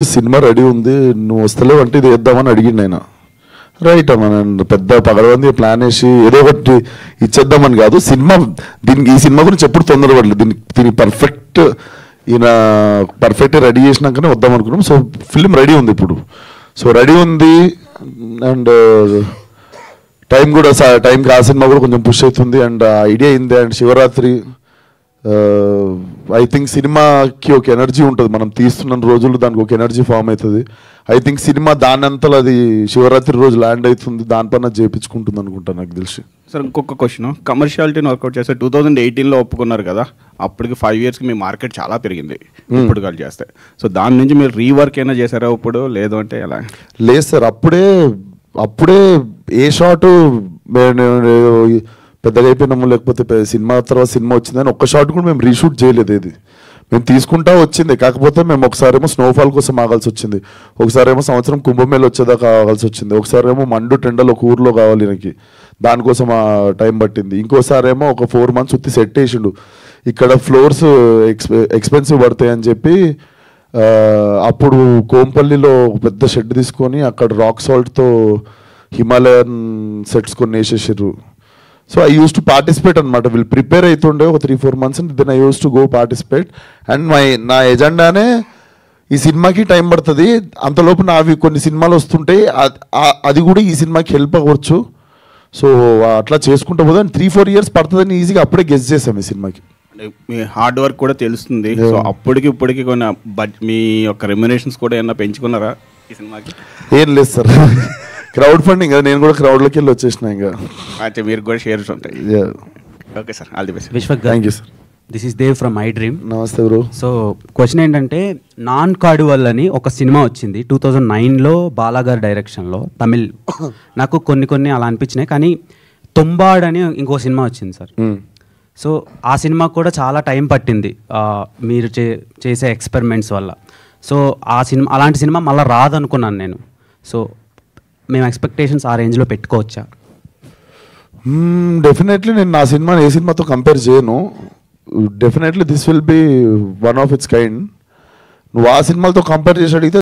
Cinema ready ఉంది, నువ్వు వస్తలేవు అంటే ఇది వేద్దామని అడిగిండు ఆయన. రైట్ అమ్మా, పెద్ద పగలవంది ప్లాన్ వేసి ఏదో ఒకటి ఇచ్చేద్దామని కాదు. సినిమా దీనికి ఈ సినిమా గురించి ఎప్పుడు తొందరపడలేదు. దీనికి పర్ఫెక్ట్ రెడీ చేసినాకనే వద్దాం అనుకున్నాం. సో ఫిల్మ్ రెడీ ఉంది ఇప్పుడు. సో రెడీ ఉంది అండ్ టైంకి ఆ సినిమా కూడా కొంచెం పుష్ అవుతుంది. అండ్ ఐడియా అయింది. అండ్ శివరాత్రి ఐ థింక్ సినిమాకి ఒక ఎనర్జీ ఉంటుంది. మనం తీస్తున్న రోజులు దానికి ఒక ఎనర్జీ ఫామ్ అవుతుంది. ఐ థింక్ సినిమా దానంతలో అది శివరాత్రి రోజు ల్యాండ్ అవుతుంది, దానిపైన చేయించుకుంటుంది అనుకుంటా నాకు తెలిసి. సార్ ఇంకొక క్వశ్చన్, కమర్షియాలిటీని వర్కౌట్ చేస్తే 2018లో ఒప్పుకున్నారు కదా, అప్పటికి 5 yearsకి మీ మార్కెట్ చాలా పెరిగింది ఇప్పుడు కాల్ చేస్తే. సో దాని నుంచి మీరు రీవర్క్ అయినా చేశారా ఇప్పుడు, లేదు అంటే ఎలా? లేదు సార్, అప్పుడే ఏ షాటు పెద్దగా అయిపోయినాము, లేకపోతే సినిమా తర్వాత సినిమా వచ్చిందని ఒక్క షాట్ కూడా మేము రీషూట్ చేయలేదు. ఇది మేము తీసుకుంటా వచ్చింది. కాకపోతే మేము ఒకసారేమో స్నోఫాల్ కోసం ఆగాల్సి వచ్చింది, ఒకసారేమో సంవత్సరం కుంభమేళ వచ్చేదాకా ఆగాల్సి వచ్చింది, ఒకసారేమో మండు టెండల్ ఒక ఊర్లో కావాలి నాకు, దానికోసం ఆ టైం పట్టింది. ఇంకోసారేమో ఒక 4 months ఉత్తి సెట్ వేసిండు. ఇక్కడ ఫ్లోర్స్ ఎక్స్పెన్సివ్ పడతాయి అని చెప్పి అప్పుడు కోంపల్లిలో పెద్ద షెడ్ తీసుకొని అక్కడ రాక్ సాల్ట్తో హిమాలయన్ సెట్స్ కొన్ని వేసేసారు. So I use to participate అనమాట. వీళ్ళు ప్రిపేర్ అవుతుండే ఒక 3-4 months, then I use to go participate. And నా ఎజెండానే ఈ సినిమాకి టైం పడుతుంది, అంతలోపు నావి కొన్ని సినిమాలు వస్తుంటాయి, అది కూడా ఈ సినిమాకి హెల్ప్ అవ్వచ్చు. సో అట్లా చేసుకుంటూ పోతే 3-4 years పడుతుందని ఈజీగా అప్పుడే గెస్ చేసాం ఈ సినిమాకి. మీ హార్డ్ వర్క్ కూడా తెలుస్తుంది. సో అప్పటికి ఇప్పటికి కొన్ని మీ యొక్క రెమ్యునరేషన్స్ కూడా ఏమన్నా పెంచుకున్నారా ఈ సినిమాకి? ఏం లేదు సార్, క్రౌడ్ ఫండింగ్ కదా, నేను కూడా క్రౌడ్లోకి వెళ్ళి వచ్చేసిన. ఇంకా అయితే మీరు కూడా షేర్స్ ఉంటాయి. Okay sir, all the best. Vishwak, thank you sir. This is Dev from I dream. నమస్తే బ్రో. సో క్వశ్చన్ ఏంటంటే, నాన్ కార్డువల్ అని ఒక సినిమా వచ్చింది 2009లో బాలాగారి డైరెక్షన్లో, తమిళ్. నాకు కొన్ని అలా అనిపించినాయి, కానీ తొంబాడ్ అని ఇంకో సినిమా వచ్చింది సార్. సో ఆ సినిమా కూడా చాలా టైం పట్టింది మీరు చేసే ఎక్స్పెరిమెంట్స్ వల్ల. సో ఆ సినిమా, అలాంటి సినిమా మళ్ళీ రాదనుకున్నాను నేను. సో మేము ఎక్స్పెక్టేషన్స్ ఆ రేంజ్లో పెట్టుకోవచ్చా? డెఫినెట్లీ నేను నా సినిమాని ఏ సినిమాతో కంపేర్ చేయను. Definitely this will be one of it's kind. నువ్వు ఆ సినిమాలతో కంపేర్ చేసి అడిగితే